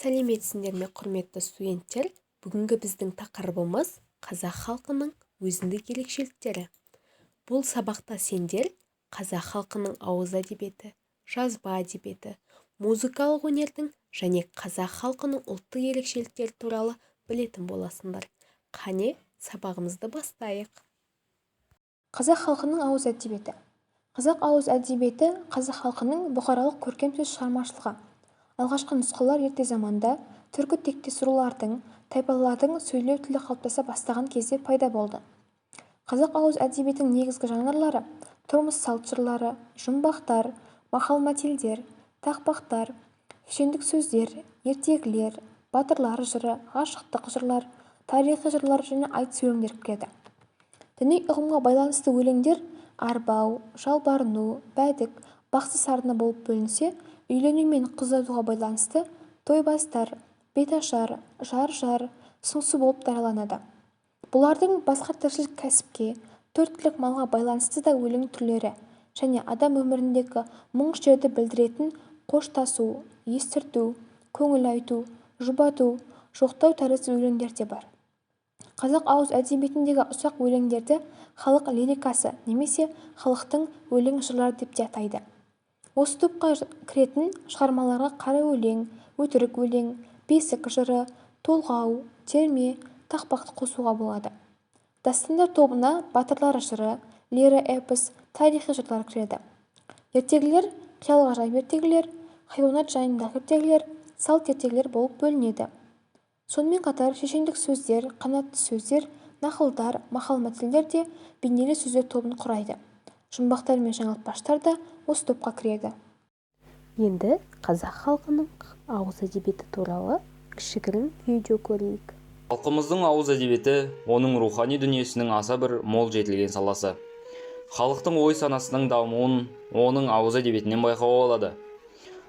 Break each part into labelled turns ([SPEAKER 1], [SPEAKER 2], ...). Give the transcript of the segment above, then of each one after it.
[SPEAKER 1] Сәлеметсіңдер ме, құрметті студенттер? Бүгінгі біздің тақырыбымыз қазақ халқының өзіндік ерекшеліктері. Бұл сабақта сендер қазақ халқының ауыз әдебиеті, жазба әдебиеті, музыкалық өнердің және қазақ халқының ұлттық ерекшеліктері туралы білетін боласыңдар. Қане, сабағымызды бастайық.
[SPEAKER 2] Қазақ халқының ауыз әдебиеті. Қазақ ауыз әдебиеті қазақ халқының бұқаралық көркем сөз шығармашылығы. Алғашқы нұсқалар ерте заманда түркі тектес рулардың, тайпалардың сөйлеу тілі қалыптаса бастаған кезде пайда болды. Қазақ ауыз әдебиетінің негізгі жанрлары тұрмыс салт жырлары, жұмбақтар, мақал-мәтелдер, тақпақтар, шешендік сөздер, ертегілер, батырлар жыры, ғашықтық жырлар, тарихи жырлар және айтыс өлеңдер кіреді. Діни ұғымға байланысты өлеңдер арбау, жалбарыну, бәдік, бақсы сарыны болып бөлінсе, үйлену мен қыз ұзатуға байланысты тойбастар, беташар, жар-жар, сыңсу болып дараланады. Бұлардың басқа тіршілік кәсіпке, төрткілік малға байланысты да өлең түрлері және адам өміріндегі мұң-шерді білдіретін қоштасу, естірту, көңіл айту, жұбату, жоқтау тәрізді өлеңдер де бар. Қазақ ауыз әдебиетіндегі ұсақ өлеңдерді халық лирикасы немесе халықтың өлең жырлары деп те атайды. Осы топқа кіретін шығармаларға қара өлең, өтірік өлең, бесік жыры, толғау, терме, тақпақты қосуға болады. Дастандар тобына батырлар жыры, лиро-эпос, тарихи жырлар кіреді. Ертегілер, қиял-ғажайып ертегілер, хайуанат жайындағы ертегілер, салт ертегілер болып бөлінеді. Сонымен қатар шешендік сөздер, қанатты сөздер, нақылдар, мақал-мәтелдер де бейнелі сөздер тобын құрайды. Жұмбақтар мен жаңылтпаштар да осы топқа кіреді.
[SPEAKER 1] Енді қазақ халқының ауыз әдебиеті туралы кішігірім видео көрейік.
[SPEAKER 3] Халқымыздың ауыз әдебиеті оның рухани дүниесінің аса бір мол жетілген саласы. Халықтың ой санасының дамуын оның ауыз әдебиетінен байқауға болады.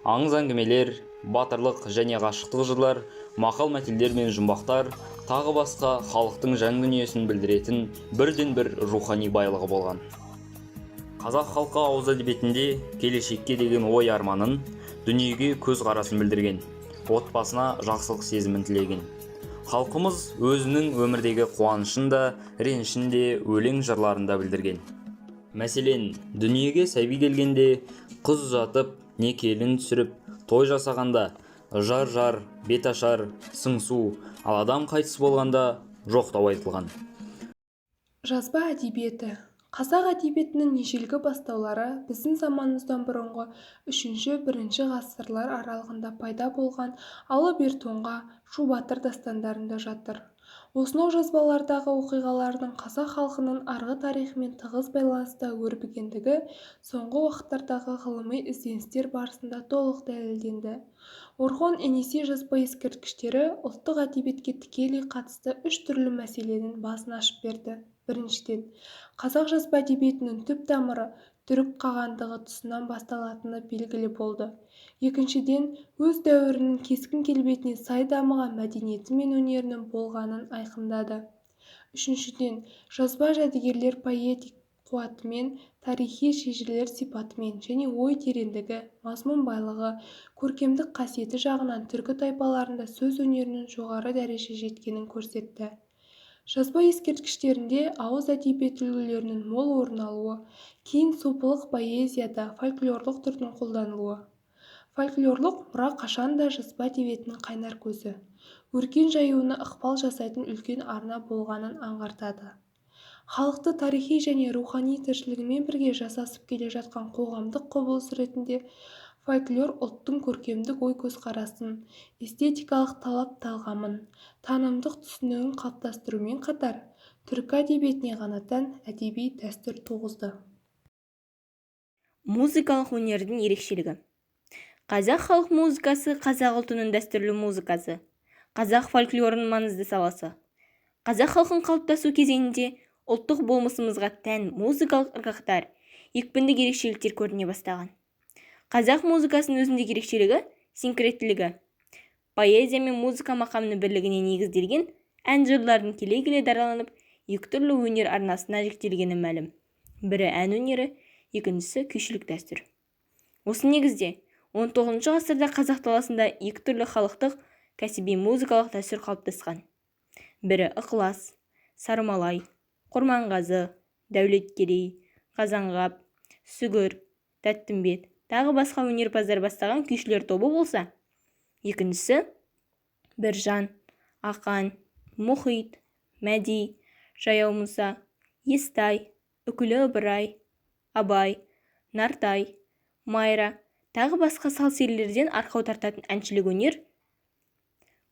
[SPEAKER 3] Аңыз әңгімелер, батырлық және ғашықтық жырлар, мақал-мәтелдер мен жұмбақтар тағы басқа халықтың жан дүниесін білдіретін бірден-бір рухани байлығы болған. Қазақ халқы ауыз әдебиетінде келешекке деген ой арманын, дүниеге көз қарасын білдірген, отбасына жақсылық сезімін тілеген. Халқымыз өзінің өмірдегі қуанышын да, ренішін де өлең жырларында білдірген. Мәселен, дүниеге сәби келгенде, қыз ұзатып, не келін түсіріп, той жасағанда, жар-жар, беташар, сыңсу, ал адам қайтыс болғанда жоқтау айтылған.
[SPEAKER 4] Жазба әдебиеті. Қазақ әдебиетінің ежелгі бастаулары біздің заманымыздан бұрынғы 3-1 ғасырлар аралығында пайда болған Алып-ер-тоңға, Шу-батыр дастандарында жатыр. Осынау жазбалардағы оқиғалардың қазақ халқының арғы тарихымен тығыз байланыста өрбігендігі соңғы уақыттардағы ғылыми ізденістер барысында толық дәлелденді. Орхон Енисей жазба ескерткіштері ұлттық әдебиетке тікелей қатысты 3 түрлі мәселенің басын ашып берді. Біріншіден, қазақ жазба әдебиетінің түп тамыры түрік қағандығы тұсынан басталатыны белгілі болды. Екіншіден, өз дәуірінің кескін келбетіне сай дамыған мәдениеті мен өнерінің болғанын айқындады. Үшіншіден, жазба жәдігерлер поэтик қуатымен, тарихи шежірелер сипатымен және ой тереңдігі, мазмұн байлығы, көркемдік қасиеті жағынан түркі тайпаларында сөз өнерінің жоғары дәреже жеткенін көрсетті. Жазба ескерткіштерінде ауыз әдебиеті үлгілерінің мол орын алуы, кейін сопылық поэзияда фольклорлық түрдің қолданылуы. Фольклорлық мұра қашанда жазба әдебиетінің қайнар көзі, өркен жаюына ықпал жасайтын үлкен арна болғанын аңғартады. Халықты тарихи және рухани тіршілігімен бірге жасасып келе жатқан қоғамдық құбылыс ретінде фольклор ұлттың көркемдік ой көзқарасын, эстетикалық талап-талғамын, танымдық түсінігін қалыптастырумен қатар, түркі әдебиетіне ғана тән әдеби дәстүр туғызды.
[SPEAKER 5] Музыкалық өнердің ерекшелігі. Қазақ халық музыкасы қазақ ұлтының дәстүрлі музыкасы, қазақ фольклорының маңызды саласы. Қазақ халқын қалыптасу кезеңінде ұлттық болмысымызға тән музыкалық ырғақтар, екпіндік ерекшеліктер көріне бастаған. Қазақ музыкасының өзіндік ерекшелігі синкреттілігі. Поэзия мен музыка мақамының бірлігіне негізделген ән жырлардың келе-келе дараланып, екі түрлі өнер арнасына жіктелгені мәлім. Бірі ән өнері, екіншісі күйшілік дәстүр. Осы негізде 19 ғасырда қазақ даласында екі түрлі халықтық кәсіби музыкалық дәстүр қалыптасқан. Бірі ықылас, сармалай, құрманғазы, дәулеткерей, қазанғап, сүгір, тәттімбет, тағы басқа өнерпаздар бастаған күйшілер тобы болса, екіншісі біржан, ақан, мұхит, мәди, жаяу мұса, естай, үкілі ыбырай, абай, нартай, майра, тағы басқа сал-серілерден арқау тартатын әншілік өнер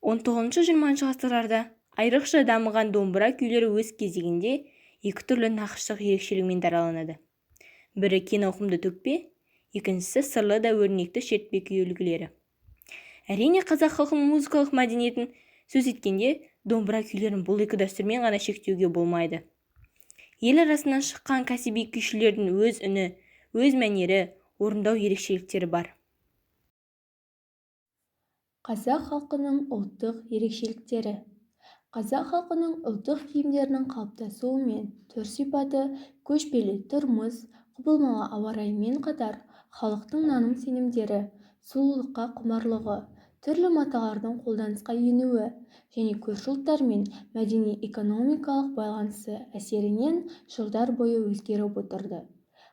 [SPEAKER 5] 19-20 ғасырларда айрықша дамыған домбыра күйлері өз кезегінде екі түрлі нақыштық ерекшелігімен дараланады. Бірі кең ауқымды төкпе, екіншісі сырлы да өрнекті шертпе күй үлгілері. Әрине, қазақ халқының музыкалық мәдениетін сөз еткенде домбыра күйлерін бұл екі дәстүрмен ғана шектеуге болмайды. Ел арасынан шыққан кәсіби күйшілердің өз үні, өз мәнері, орындау ерекшеліктері бар.
[SPEAKER 2] Қазақ халқының ұлттық ерекшеліктері. Қазақ халқының ұлттық киімдерінің қалыптасуы мен түр-сипаты көшпелі тұрмыс, құбылмалы ауа райымен қатар халықтың наным-сенімдері, сұлулыққа құмарлығы, түрлі маталардың қолданысқа енуі және көрші ұлттармен мәдени-экономикалық байланысы әсерінен жылдар бойы өзгеріп отырды.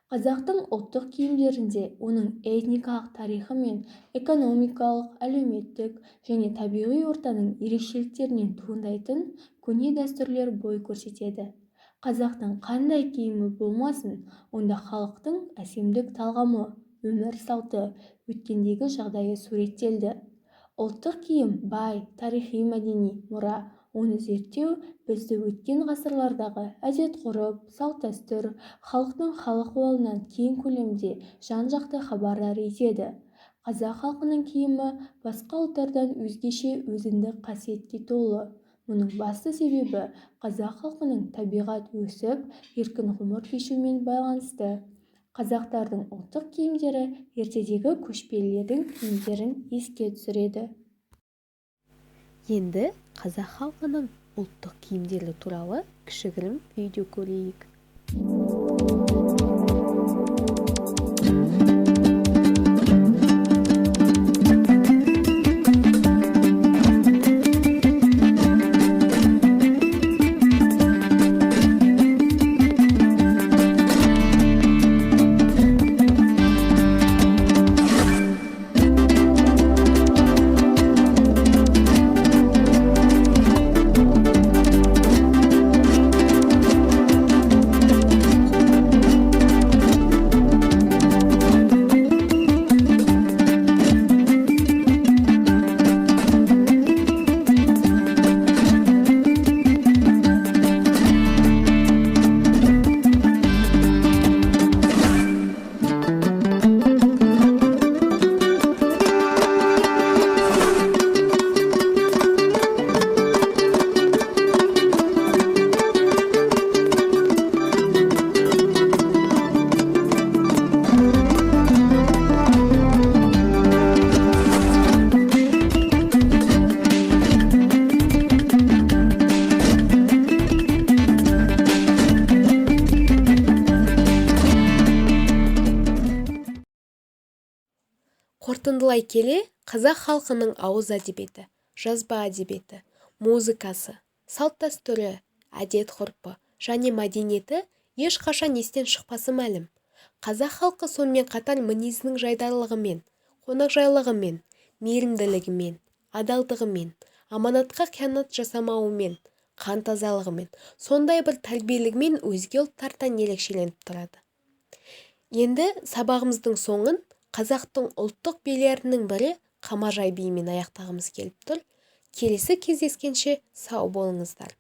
[SPEAKER 2] Қазақтың ұлттық киімдерінде оның этникалық тарихы мен экономикалық, әлеуметтік және табиғи ортаның ерекшеліктерінен туындайтын көне дәстүрлер бой көрсетеді. Қазақтың қандай киімі болмасын, онда халықтың әсемдік талғамы, өмір салты, өткендегі жағдайы суреттелді. Ұлттық киім бай, тарихи-мәдени мұра. Оны зерттеу бізді өткен ғасырлардағы әдет-ғұрып, салт-дәстүр, халықтың халық ахуалынан кең көлемде жан-жақты хабардар етеді. Қазақ халқының киімі басқа ұлттардан өзгеше өзіндік қасиетке толы. Мұның басты себебі қазақ халқының табиғат өсіп, еркін ғұмыр кешумен байланысты. Қазақтардың ұлттық киімдері ертедегі көшпелілердің киімдерін еске түсіреді.
[SPEAKER 1] Енді қазақ халқының ұлттық киімдері туралы кішігірім видео көрейік. Қорытындылай келе, қазақ халқының ауыз әдебиеті, жазба әдебиеті, музыкасы, салт-дәстүрі, әдет-ғұрпы және мәдениеті ешқашан естен шықпасы мәлім. Қазақ халқы сонымен қатар мінезінің жайдарлығымен, қонақжайлығымен, мейірімділігімен, адалдығымен, аманатқа қиянат жасамауымен, қан тазалығымен, сондай бір тәрбиелігімен өзге ұлттардан ерекшеленіп тұрады. Енді сабағымыздың соңын қазақтың ұлттық билерінің бірі Қамажай биімен аяқтағымыз келіп тұр. Келесі кездескенше сау болыңыздар.